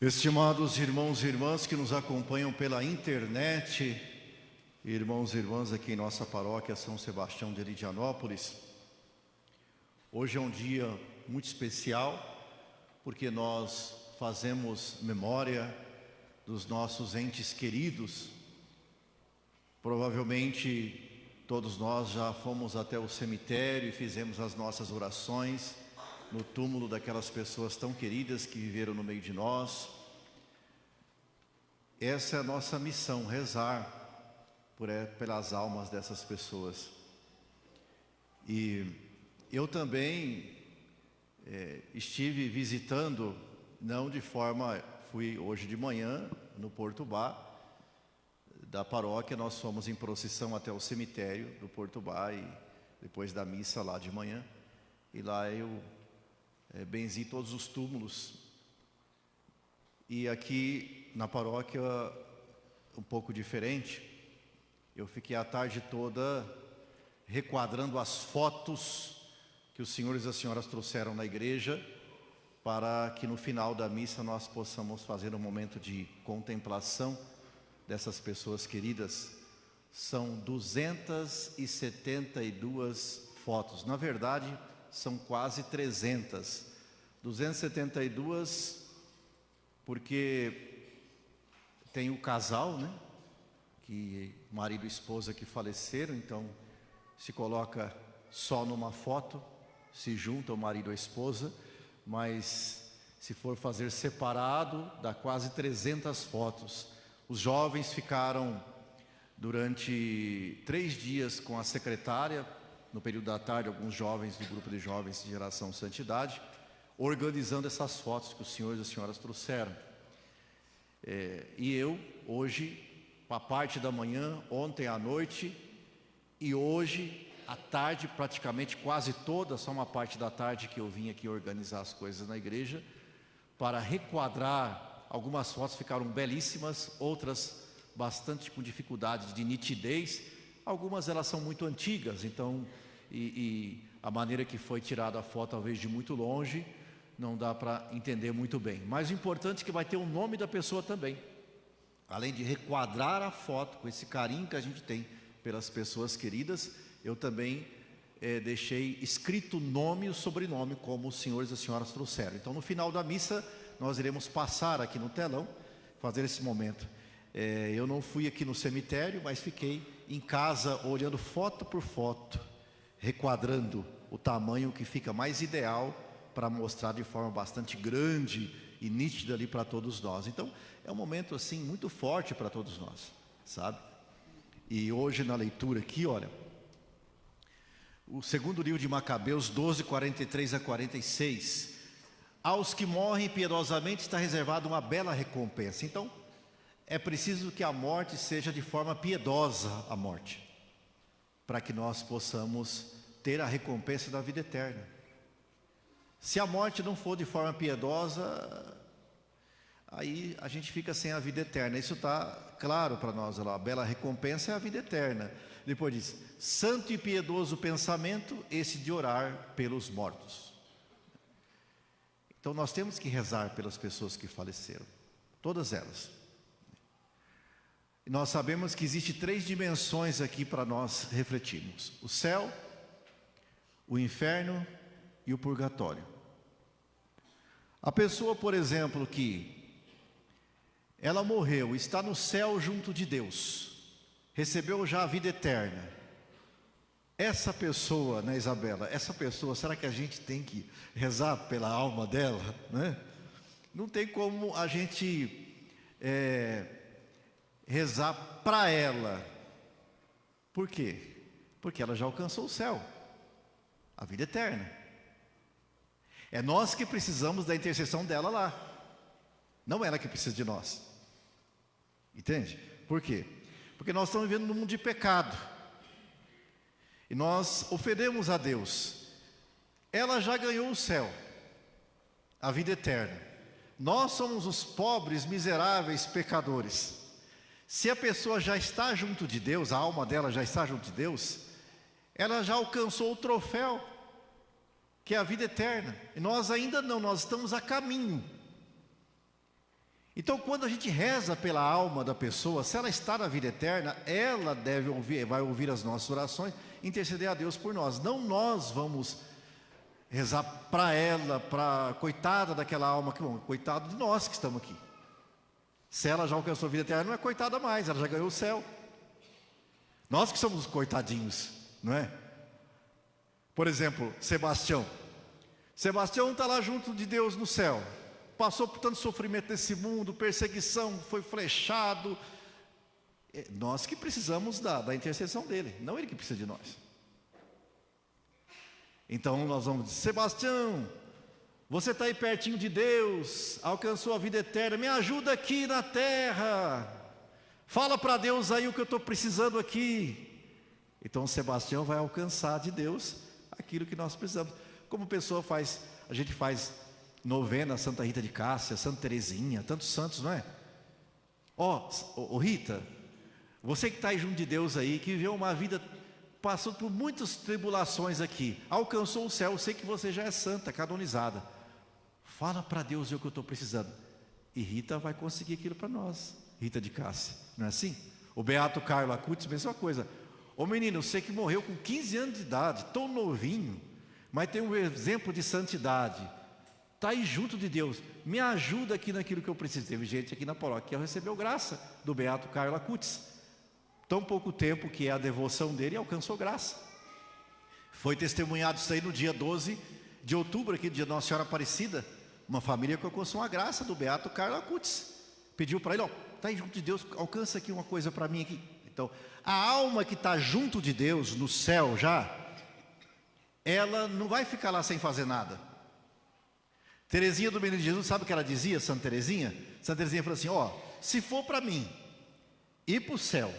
Estimados irmãos e irmãs que nos acompanham pela internet, irmãos e irmãs aqui em nossa paróquia São Sebastião de Lidianópolis, hoje é um dia muito especial, porque nós fazemos memória dos nossos entes queridos. Provavelmente todos nós já fomos até o cemitério e fizemos as nossas orações no túmulo daquelas pessoas tão queridas que viveram no meio de nós. Essa é a nossa missão, rezar pelas almas dessas pessoas. E eu também estive visitando, fui hoje de manhã no Portubá, da paróquia. Nós fomos em procissão até o cemitério do Portubá e depois da missa lá de manhã. E lá eu benzi todos os túmulos. E aqui na paróquia, um pouco diferente, eu fiquei a tarde toda requadrando as fotos que os senhores e as senhoras trouxeram na igreja, para que no final da missa nós possamos fazer um momento de contemplação dessas pessoas queridas. São 272 fotos, na verdade são quase 300, 272 porque tem o casal, né? Que marido e esposa que faleceram, então se coloca só numa foto, se junta o marido e a esposa, mas se for fazer separado, dá quase 300 fotos. Os jovens ficaram durante 3 dias com a secretária, no período da tarde, alguns jovens do grupo de jovens de Geração Santidade, organizando essas fotos que os senhores e as senhoras trouxeram. E eu, hoje, a parte da manhã, ontem à noite e hoje à tarde, praticamente quase toda, só uma parte da tarde que eu vim aqui organizar as coisas na igreja, para requadrar. Algumas fotos ficaram belíssimas, outras bastante com dificuldade de nitidez. Algumas elas são muito antigas, então, e a maneira que foi tirada a foto, talvez de muito longe, não dá para entender muito bem. Mas o importante é que vai ter o nome da pessoa também. Além de requadrar a foto com esse carinho que a gente tem pelas pessoas queridas, eu também deixei escrito o nome e o sobrenome, como os senhores e as senhoras trouxeram. Então, no final da missa, nós iremos passar aqui no telão, fazer esse momento. Eu não fui aqui no cemitério, mas fiquei em casa olhando foto por foto, requadrando o tamanho que fica mais ideal para mostrar de forma bastante grande e nítida ali para todos nós. Então, é um momento assim muito forte para todos nós, sabe? E hoje na leitura aqui, olha, o segundo livro de Macabeus 12, 43 a 46, aos que morrem piedosamente está reservada uma bela recompensa. Então, é preciso que a morte seja de forma piedosa, a morte, para que nós possamos ter a recompensa da vida eterna. Se a morte não for de forma piedosa, aí a gente fica sem a vida eterna. Isso está claro para nós lá. A bela recompensa é a vida eterna. Depois diz: santo e piedoso pensamento, esse de orar pelos mortos. Então nós temos que rezar pelas pessoas que faleceram, todas elas. E nós sabemos que existem 3 dimensões aqui para nós refletirmos: o céu, o inferno e o purgatório. A pessoa, por exemplo, que ela morreu, está no céu junto de Deus, recebeu já a vida eterna. Essa pessoa, né, Isabela? Essa pessoa, será que a gente tem que rezar pela alma dela, né? Não tem como a gente rezar para ela. Por quê? Porque ela já alcançou o céu, a vida eterna. É nós que precisamos da intercessão dela lá, não ela que precisa de nós. Entende? Por quê? Porque nós estamos vivendo num mundo de pecado, e nós ofendemos a Deus. Ela já ganhou o céu, a vida eterna. Nós somos os pobres, miseráveis pecadores. Se a pessoa já está junto de Deus, a alma dela já está junto de Deus, ela já alcançou o troféu, que é a vida eterna. E nós ainda não, nós estamos a caminho. Então, quando a gente reza pela alma da pessoa, se ela está na vida eterna, ela vai ouvir as nossas orações, interceder a Deus por nós. Não nós vamos rezar para ela, para coitada daquela alma, que bom, coitado de nós que estamos aqui. Se ela já alcançou a vida eterna, não é coitada mais, ela já ganhou o céu. Nós que somos os coitadinhos, não é? Por exemplo, Sebastião está lá junto de Deus no céu. Passou por tanto sofrimento nesse mundo, perseguição, foi flechado. Nós que precisamos da intercessão dele, não ele que precisa de nós. Então nós vamos dizer: Sebastião, você está aí pertinho de Deus, alcançou a vida eterna, me ajuda aqui na terra. Fala para Deus aí o que eu estou precisando aqui. Então Sebastião vai alcançar de Deus aquilo que nós precisamos. Como pessoa faz, a gente faz novena, Santa Rita de Cássia, Santa Teresinha, tantos santos, não é? Rita, você que está aí junto de Deus aí, que viveu uma vida, passou por muitas tribulações aqui, alcançou o céu, eu sei que você já é santa, canonizada. Fala para Deus o que eu estou precisando. E Rita vai conseguir aquilo para nós, Rita de Cássia, não é assim? O Beato Carlo Acutis, mesma coisa. Ô menino, você que morreu com 15 anos de idade, tão novinho, mas tem um exemplo de santidade, está aí junto de Deus, me ajuda aqui naquilo que eu preciso. Teve gente aqui na paróquia que recebeu graça do Beato Carlo Acutis, tão pouco tempo que é a devoção dele, alcançou graça. Foi testemunhado isso aí no dia 12 de outubro, aqui, dia da Nossa Senhora Aparecida, uma família que alcançou uma graça do Beato Carlo Acutis, pediu para ele: está aí junto de Deus, alcança aqui uma coisa para mim aqui. Então, a alma que está junto de Deus, no céu já, ela não vai ficar lá sem fazer nada. Teresinha do Menino Jesus, sabe o que ela dizia, Santa Teresinha? Santa Teresinha falou assim: se for para mim ir para o céu,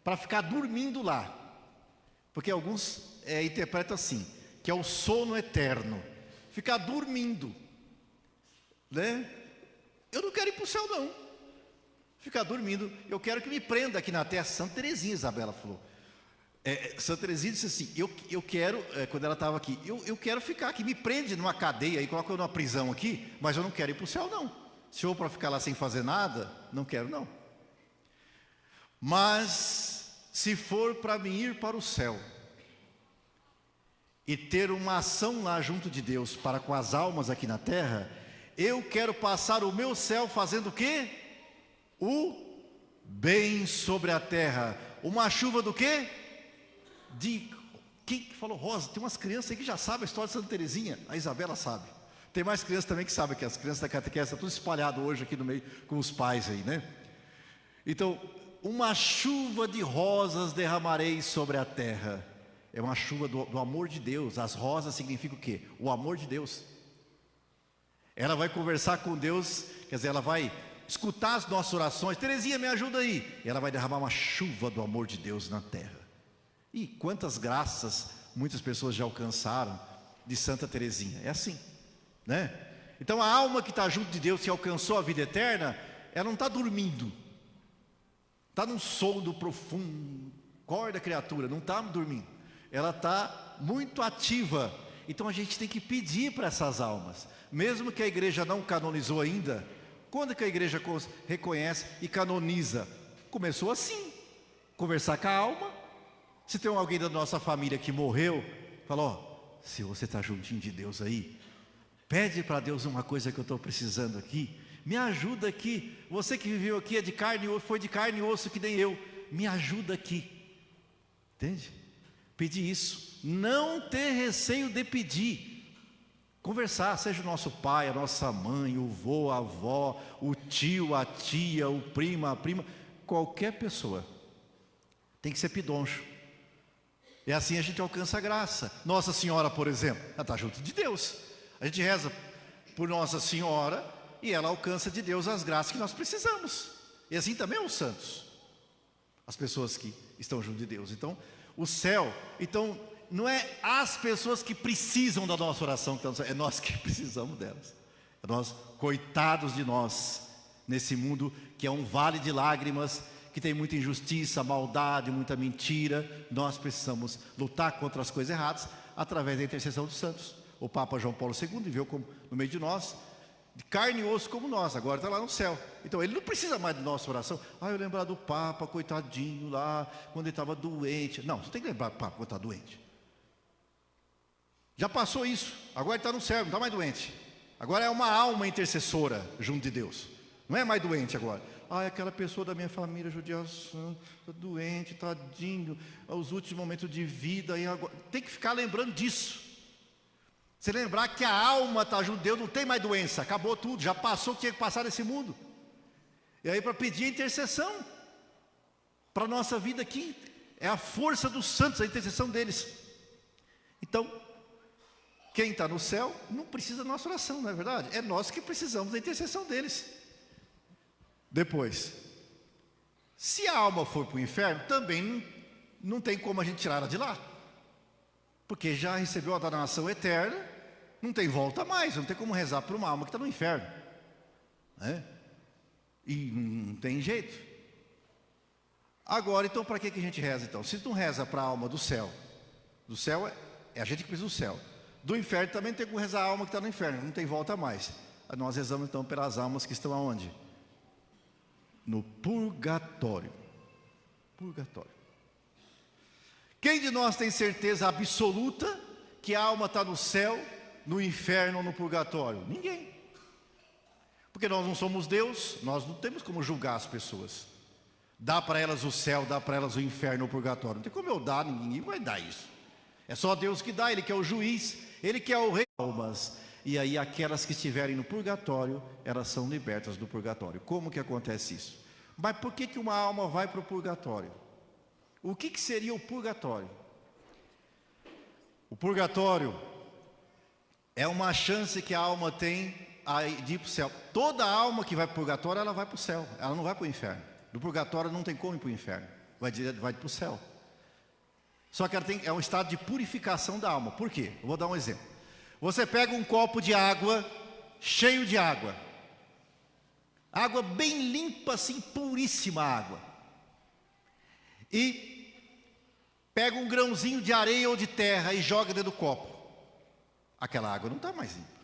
para ficar dormindo lá, porque alguns interpretam assim, que é o sono eterno, ficar dormindo, né? Eu não quero ir para o céu não, ficar dormindo, eu quero que me prenda aqui na terra. Santa Teresinha, Isabela falou. Santa Teresinha disse assim: eu quero, quando ela estava aqui, eu quero ficar aqui, me prende numa cadeia e coloca eu numa prisão aqui, mas eu não quero ir para o céu não. Se eu para ficar lá sem fazer nada, não quero não. Mas se for para mim ir para o céu e ter uma ação lá junto de Deus para com as almas aqui na terra, eu quero passar o meu céu fazendo o quê? O bem sobre a terra. Uma chuva do quê? Quem falou Rosa? Tem umas crianças aí que já sabem a história de Santa Teresinha. A Isabela sabe. Tem mais crianças também que sabem, que as crianças da catequese estão tudo espalhado hoje aqui no meio com os pais aí, né? Então, uma chuva de rosas derramarei sobre a terra. É uma chuva do amor de Deus. As rosas significam o quê? O amor de Deus. Ela vai conversar com Deus, quer dizer, ela vai escutar as nossas orações. Teresinha, me ajuda aí. E ela vai derramar uma chuva do amor de Deus na terra. E quantas graças muitas pessoas já alcançaram de Santa Teresinha. É assim, né? Então a alma que está junto de Deus, que alcançou a vida eterna, ela não está dormindo, está num sono profundo. Acorda, criatura, não está dormindo, ela está muito ativa. Então a gente tem que pedir para essas almas, mesmo que a igreja não canonizou ainda. Quando que a igreja reconhece e canoniza? Começou assim, conversar com a alma. Se tem alguém da nossa família que morreu, fala: se você está juntinho de Deus aí, pede para Deus uma coisa que eu estou precisando aqui, me ajuda aqui. Você que viveu aqui é de carne e osso, foi de carne e osso que nem eu, me ajuda aqui. Entende? Pedir isso, não ter receio de pedir, conversar, seja o nosso pai, a nossa mãe, o vô, a avó, o tio, a tia, o primo, a prima, qualquer pessoa, tem que ser pidoncho. E assim a gente alcança a graça. Nossa Senhora, por exemplo, ela está junto de Deus. A gente reza por Nossa Senhora e ela alcança de Deus as graças que nós precisamos. E assim também os santos, as pessoas que estão junto de Deus. Então, o céu, então, não é as pessoas que precisam da nossa oração, é nós que precisamos delas. É nós, coitados de nós, nesse mundo que é um vale de lágrimas, que tem muita injustiça, maldade, muita mentira. Nós precisamos lutar contra as coisas erradas através da intercessão dos santos. O Papa João Paulo II viveu no meio de nós, de carne e osso como nós, agora está lá no céu. Então ele não precisa mais da nossa oração. Eu lembrar do Papa, coitadinho lá, quando ele estava doente. Não, você tem que lembrar do Papa quando está doente. Já passou isso, agora ele está no céu, não está mais doente. Agora é uma alma intercessora junto de Deus. Não é mais doente agora. Aquela pessoa da minha família, judiação, está doente, tadinho, aos últimos momentos de vida. E agora... Tem que ficar lembrando disso. Você lembrar que a alma está junto de Deus, não tem mais doença, acabou tudo, já passou o que tinha que passar nesse mundo. E aí para pedir a intercessão, para a nossa vida aqui, é a força dos santos, a intercessão deles. Então, quem está no céu não precisa da nossa oração, não é verdade? É nós que precisamos da intercessão deles. Depois, se a alma for para o inferno, também não tem como a gente tirar ela de lá. Porque já recebeu a danação eterna, não tem volta mais, não tem como rezar por uma alma que está no inferno. E não tem jeito. Agora, então, para que a gente reza então? Se não reza para a alma do céu é a gente que precisa do céu. Do inferno também tem como rezar a alma que está no inferno, não tem volta mais. Nós rezamos então pelas almas que estão aonde? No purgatório. Purgatório. Quem de nós tem certeza absoluta que a alma está no céu, no inferno ou no purgatório? Ninguém. Porque nós não somos Deus, nós não temos como julgar as pessoas. Dá para elas o céu, dá para elas o inferno ou o purgatório. Não tem como eu dar, ninguém vai dar isso. É só Deus que dá, Ele que é o juiz, Ele que é o rei das almas. E aí aquelas que estiverem no purgatório, elas são libertas do purgatório. Como que acontece isso? Mas por que uma alma vai para o purgatório? O que seria o purgatório? O purgatório é uma chance que a alma tem de ir para o céu. Toda alma que vai para o purgatório, ela vai para o céu, ela não vai para o inferno. Do purgatório não tem como ir para o inferno, vai para o céu. Só que ela é um estado de purificação da alma. Por quê? Eu vou dar um exemplo. Você pega um copo de água, cheio de água. Água bem limpa, assim, puríssima água. E pega um grãozinho de areia ou de terra e joga dentro do copo. Aquela água não está mais limpa.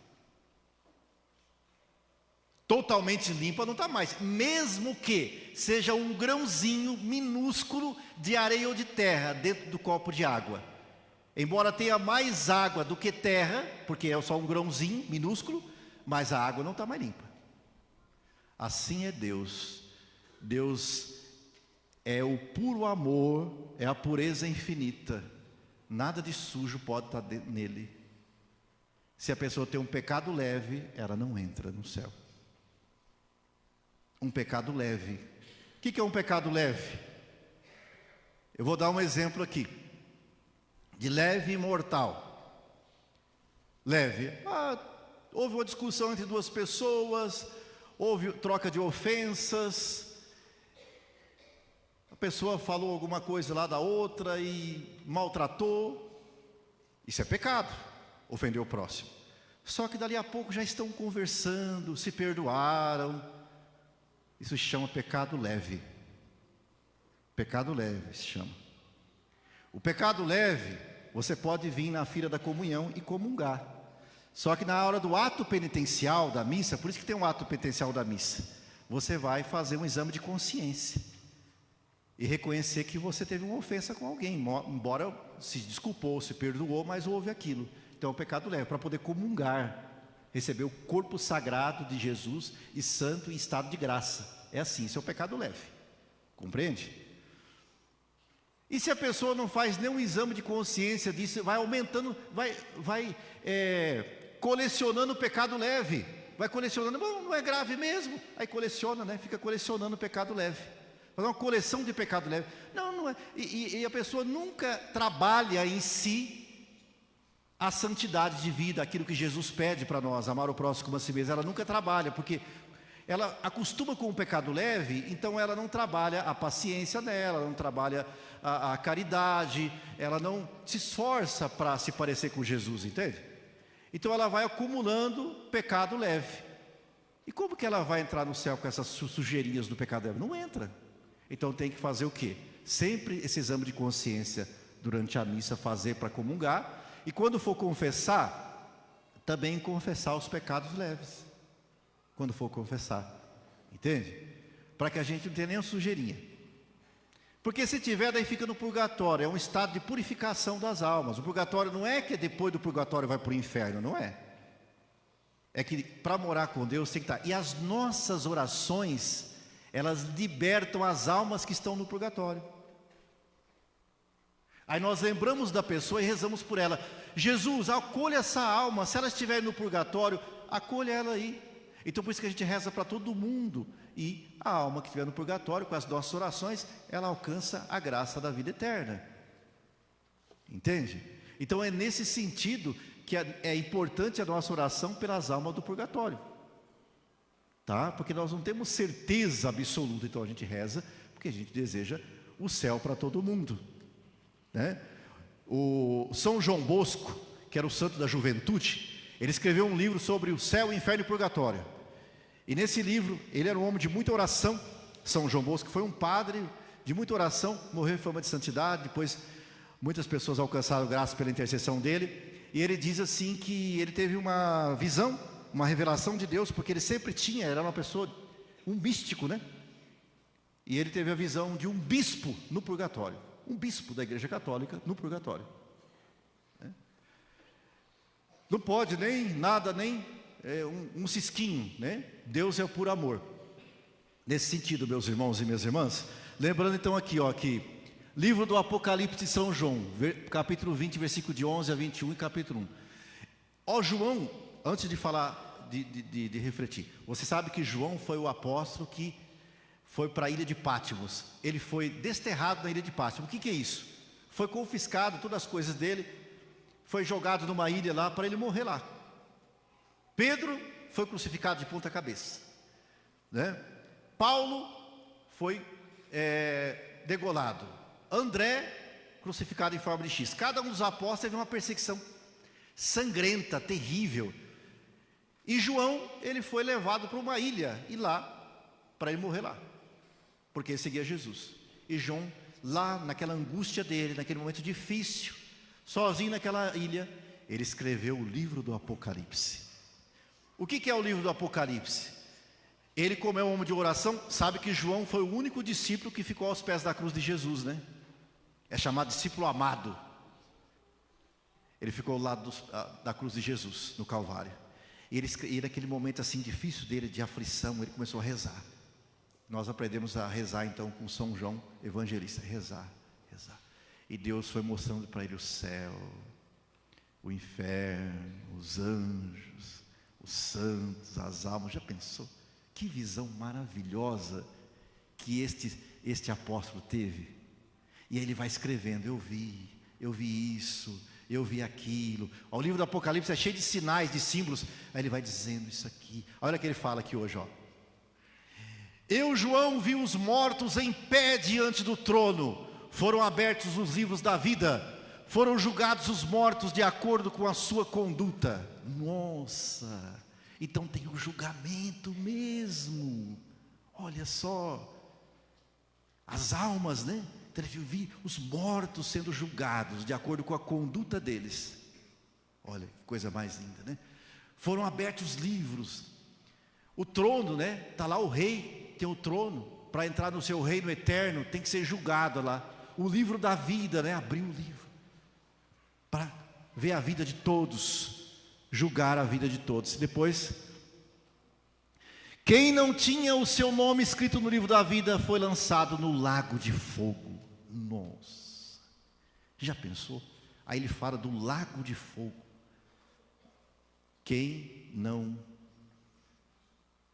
Totalmente limpa não está mais. Mesmo que seja um grãozinho minúsculo de areia ou de terra dentro do copo de água. Embora tenha mais água do que terra, porque é só um grãozinho minúsculo, mas a água não está mais limpa. Assim é Deus. Deus é o puro amor, é a pureza infinita. Nada de sujo pode estar nele. Se a pessoa tem um pecado leve, ela não entra no céu. Um pecado leve. O que é um pecado leve? Eu vou dar um exemplo aqui. De leve e mortal. Leve. Houve uma discussão entre duas pessoas, houve troca de ofensas, a pessoa falou alguma coisa lá da outra e maltratou. Isso é pecado, ofendeu o próximo. Só que dali a pouco já estão conversando, se perdoaram. Isso se chama pecado leve. Pecado leve se chama. O pecado leve, você pode vir na fila da comunhão e comungar. Só que na hora do ato penitencial da missa, por isso que tem um ato penitencial da missa, você vai fazer um exame de consciência e reconhecer que você teve uma ofensa com alguém, embora se desculpou, se perdoou, mas houve aquilo. Então é um pecado leve, para poder comungar, receber o corpo sagrado de Jesus e santo em estado de graça. É assim, isso é o pecado leve. Compreende? E se a pessoa não faz nenhum exame de consciência disso, vai aumentando, vai colecionando o pecado leve, vai colecionando, não é grave mesmo, aí coleciona, né? Fica colecionando o pecado leve, faz uma coleção de pecado leve, não é, e a pessoa nunca trabalha em si a santidade de vida, aquilo que Jesus pede para nós, amar o próximo como a si mesmo, ela nunca trabalha, porque ela acostuma com o pecado leve, então ela não trabalha a paciência dela, ela não trabalha a caridade, ela não se esforça para se parecer com Jesus, entende? Então ela vai acumulando pecado leve. E como que ela vai entrar no céu com essas sujeirinhas do pecado leve? Não entra. Então tem que fazer o quê? Sempre esse exame de consciência durante a missa, fazer para comungar. E quando for confessar, também confessar os pecados leves. quando for confessar. Entende? Para que a gente não tenha nenhuma sujeirinha. Porque se tiver, daí fica no purgatório. É um estado de purificação das almas. O purgatório não é que depois do purgatório vai para o inferno, não é. É que para morar com Deus tem que estar. E as nossas orações, elas libertam as almas que estão no purgatório. Aí nós lembramos da pessoa e rezamos por ela. Jesus, acolha essa alma. Se ela estiver no purgatório, acolha ela aí. Então por isso que a gente reza para todo mundo. E a alma que estiver no purgatório, com as nossas orações, ela alcança a graça da vida eterna. Entende? Então é nesse sentido que é importante a nossa oração pelas almas do purgatório. Tá? Porque nós não temos certeza absoluta, então a gente reza, porque a gente deseja o céu para todo mundo. Né? O São João Bosco, que era o santo da juventude, ele escreveu um livro sobre o céu, o inferno e o purgatório. E nesse livro, ele era um homem de muita oração. São João Bosco foi um padre de muita oração, morreu em fama de santidade. Depois muitas pessoas alcançaram graça pela intercessão dele. E ele diz assim que ele teve uma visão, uma revelação de Deus, porque ele sempre tinha, era uma pessoa, um místico, né? E ele teve a visão de um bispo no purgatório. Um bispo da Igreja Católica no purgatório. Não pode nem nada, nem um cisquinho, né? Deus é o puro amor. Nesse sentido, meus irmãos e minhas irmãs, lembrando então aqui, ó, que livro do Apocalipse de São João, capítulo 20, versículo de 11 a 21 e capítulo 1. Ó João, antes de falar, de refletir, você sabe que João foi o apóstolo que foi para a ilha de Patmos. Ele foi desterrado na ilha de Patmos. O que é isso? Foi confiscado todas as coisas dele, foi jogado numa ilha lá para ele morrer lá. Pedro foi crucificado de ponta cabeça, né? Paulo foi degolado. André crucificado em forma de X. Cada um dos apóstolos teve uma perseguição sangrenta, terrível. E João, ele foi levado para uma ilha e lá para ele morrer lá, porque ele seguia Jesus. E João, lá naquela angústia dele, naquele momento difícil, sozinho naquela ilha, ele escreveu o livro do Apocalipse. O que é o livro do Apocalipse? Ele, como é um homem de oração, sabe que João foi o único discípulo que ficou aos pés da cruz de Jesus, né? É chamado discípulo amado. Ele ficou ao lado da cruz de Jesus, no Calvário. E ele, naquele momento assim difícil dele, de aflição, ele começou a rezar. Nós aprendemos a rezar então com São João Evangelista. Rezar, rezar. E Deus foi mostrando para ele o céu, o inferno, os anjos, os santos, as almas. Já pensou? Que visão maravilhosa que este apóstolo teve. E aí ele vai escrevendo: eu vi isso, eu vi aquilo. O livro do Apocalipse é cheio de sinais, de símbolos. Aí ele vai dizendo isso aqui. Olha o que ele fala aqui hoje, ó. Eu, João, vi os mortos em pé diante do trono. Foram abertos os livros da vida. Foram julgados os mortos de acordo com a sua conduta. Nossa! Então tem o julgamento mesmo. Olha só. As almas, né? Então eu vi os mortos sendo julgados de acordo com a conduta deles. Olha, que coisa mais linda, né? Foram abertos os livros. O trono, né? Está lá o rei, tem o trono. Para entrar no seu reino eterno, tem que ser julgado lá. O livro da vida, né? Abriu o livro para ver a vida de todos, julgar a vida de todos. Depois, quem não tinha o seu nome escrito no livro da vida foi lançado no lago de fogo. Nossa, já pensou? Aí ele fala do lago de fogo. Quem não,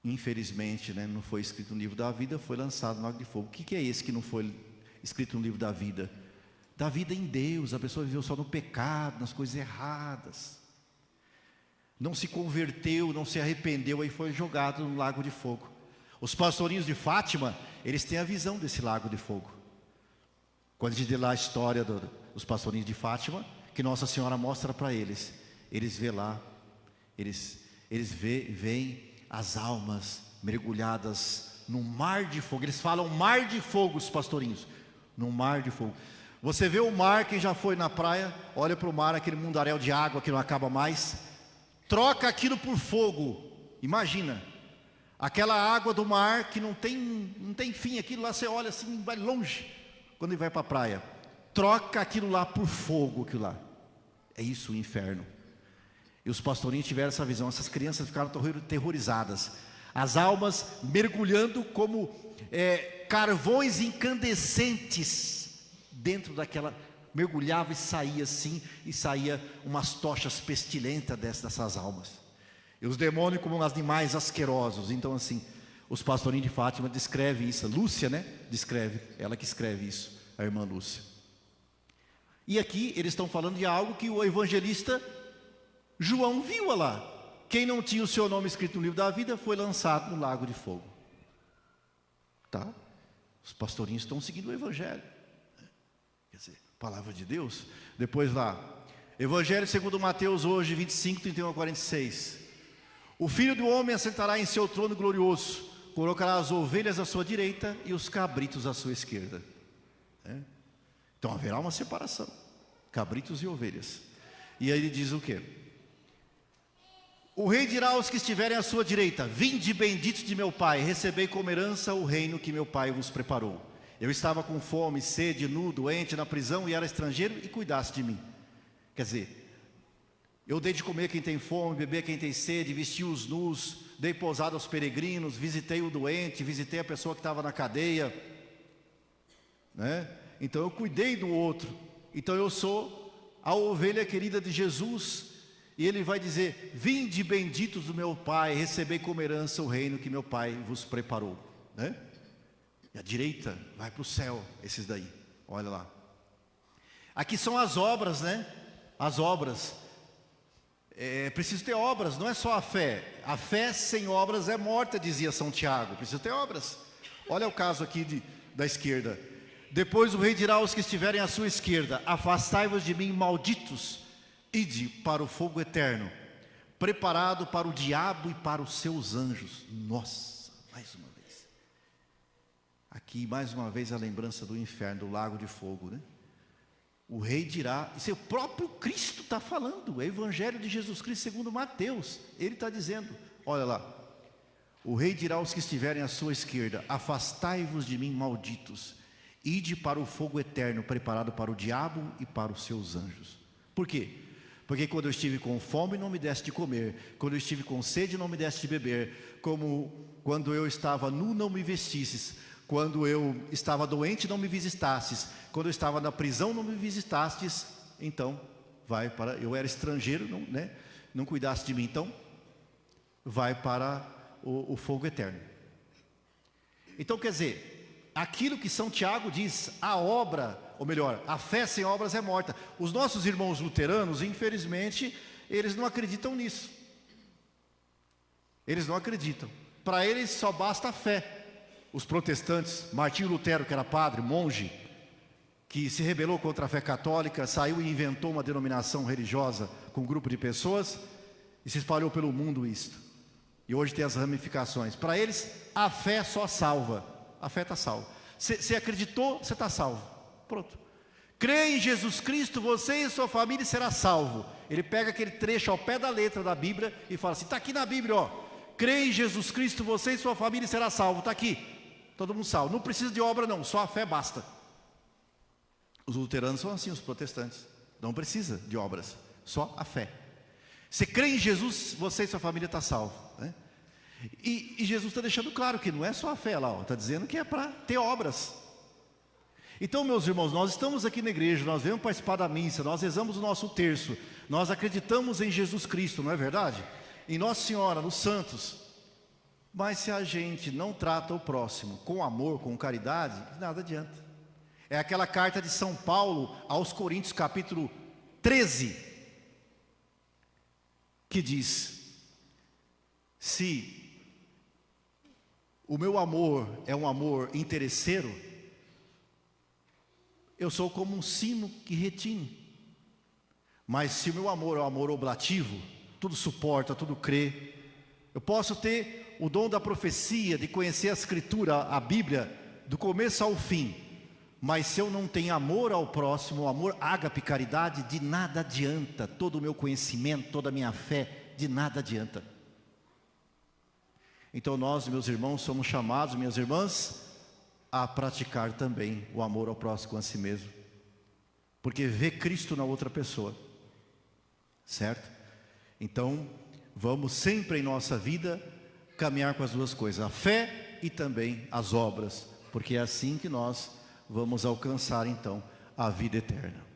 infelizmente, né, não foi escrito no livro da vida, foi lançado no lago de fogo. O que é esse que não foi escrito no livro da vida? Da vida em Deus. A pessoa viveu só no pecado, nas coisas erradas, não se converteu, não se arrependeu, aí foi jogado no lago de fogo. Os pastorinhos de Fátima, eles têm a visão desse lago de fogo. Quando a gente lê lá a história dos pastorinhos de Fátima, que Nossa Senhora mostra para eles, eles vê lá, eles veem as almas mergulhadas num mar de fogo. Eles falam mar de fogo, os pastorinhos, num mar de fogo. Você vê o mar, quem já foi na praia, olha para o mar, aquele mundaréu de água que não acaba mais, troca aquilo por fogo. Imagina, Aquela água do mar que não tem fim, aquilo lá você olha assim, vai longe, quando ele vai para a praia. Troca aquilo lá por fogo, aquilo lá. É isso o inferno. E os pastorinhos tiveram essa visão, essas crianças ficaram terrorizadas. As almas mergulhando como carvões incandescentes dentro daquela... Mergulhava e saía assim, e saía umas tochas pestilentas dessas almas. E os demônios como animais asquerosos. Então assim, os pastorinhos de Fátima descrevem isso. Lúcia, né? Descreve, ela que escreve isso, a irmã Lúcia. E aqui eles estão falando de algo que o evangelista João viu lá. Quem não tinha o seu nome escrito no livro da vida foi lançado no lago de fogo. Tá? Os pastorinhos estão seguindo o evangelho. Quer dizer, palavra de Deus. Depois lá, Evangelho segundo Mateus hoje, 25, 31 a 46. O Filho do Homem assentará em seu trono glorioso, colocará as ovelhas à sua direita e os cabritos à sua esquerda. Então haverá uma separação, cabritos e ovelhas. E aí ele diz o quê? O rei dirá aos que estiverem à sua direita: vinde benditos de meu Pai, recebei como herança o reino que meu Pai vos preparou. Eu estava com fome, sede, nu, doente, na prisão e era estrangeiro e cuidaste de mim. Quer dizer, eu dei de comer quem tem fome, beber quem tem sede, vesti os nus, dei pousada aos peregrinos, visitei o doente, visitei a pessoa que estava na cadeia, né? Então eu cuidei do outro. Então eu sou a ovelha querida de Jesus. E ele vai dizer: vinde benditos do meu Pai, recebei como herança o reino que meu Pai vos preparou, né? E a direita vai para o céu, esses daí, olha lá. Aqui são as obras, né? As obras. É preciso ter obras, não é só a fé. A fé sem obras é morta, dizia São Tiago. Precisa ter obras. Olha o caso aqui da esquerda. Depois o rei dirá aos que estiverem à sua esquerda: afastai-vos de mim, malditos, ide para o fogo eterno, preparado para o diabo e para os seus anjos. Nossa, mais uma vez. Aqui mais uma vez a lembrança do inferno, do lago de fogo, né? O rei dirá, isso é o próprio Cristo está falando, é o Evangelho de Jesus Cristo segundo Mateus. Ele está dizendo, olha lá: o rei dirá aos que estiverem à sua esquerda: afastai-vos de mim, malditos, ide para o fogo eterno, preparado para o diabo e para os seus anjos. Por quê? Porque quando eu estive com fome não me deste de comer, quando eu estive com sede não me deste de beber, como quando eu estava nu não me vestisses, quando eu estava doente não me visitastes, quando eu estava na prisão não me visitastes. Então vai para, eu era estrangeiro, não cuidaste de mim, então vai para o fogo eterno. Então quer dizer, aquilo que São Tiago diz, a obra, ou melhor, a fé sem obras é morta. Os nossos irmãos luteranos, infelizmente, eles não acreditam nisso. Eles não acreditam. Para eles só basta a fé. Os protestantes, Martinho Lutero, que era padre, monge, que se rebelou contra a fé católica, saiu e inventou uma denominação religiosa com um grupo de pessoas e se espalhou pelo mundo isto. E hoje tem as ramificações. Para eles, a fé só salva. A fé está salva. Você acreditou, você está salvo. Pronto. Crê em Jesus Cristo, você e sua família será salvo. Ele pega aquele trecho ao pé da letra da Bíblia e fala assim: está aqui na Bíblia, ó. Crê em Jesus Cristo, você e sua família será salvo. Está aqui. Todo mundo salvo. Não precisa de obra não, só a fé basta. Os luteranos são assim, os protestantes. Não precisa de obras, só a fé. Você crê em Jesus, você e sua família está salvo, né? E Jesus está deixando claro que não é só a fé lá, está dizendo que é para ter obras. Então, meus irmãos, nós estamos aqui na igreja, nós vamos participar da missa, nós rezamos o nosso terço, nós acreditamos em Jesus Cristo, não é verdade? Em Nossa Senhora, nos santos. Mas se a gente não trata o próximo com amor, com caridade, nada adianta. É aquela carta de São Paulo aos Coríntios, capítulo 13, que diz: se o meu amor é um amor interesseiro, eu sou como um sino que retine. Mas se o meu amor é um amor oblativo, tudo suporta, tudo crê. Eu posso ter o dom da profecia, de conhecer a Escritura, a Bíblia, do começo ao fim. Mas se eu não tenho amor ao próximo, amor, ágape, caridade, de nada adianta. Todo o meu conhecimento, toda a minha fé, de nada adianta. Então nós, meus irmãos, somos chamados, minhas irmãs, a praticar também o amor ao próximo a si mesmo. Porque vê Cristo na outra pessoa, certo? Então, vamos sempre em nossa vida caminhar com as duas coisas, a fé e também as obras, porque é assim que nós vamos alcançar então a vida eterna.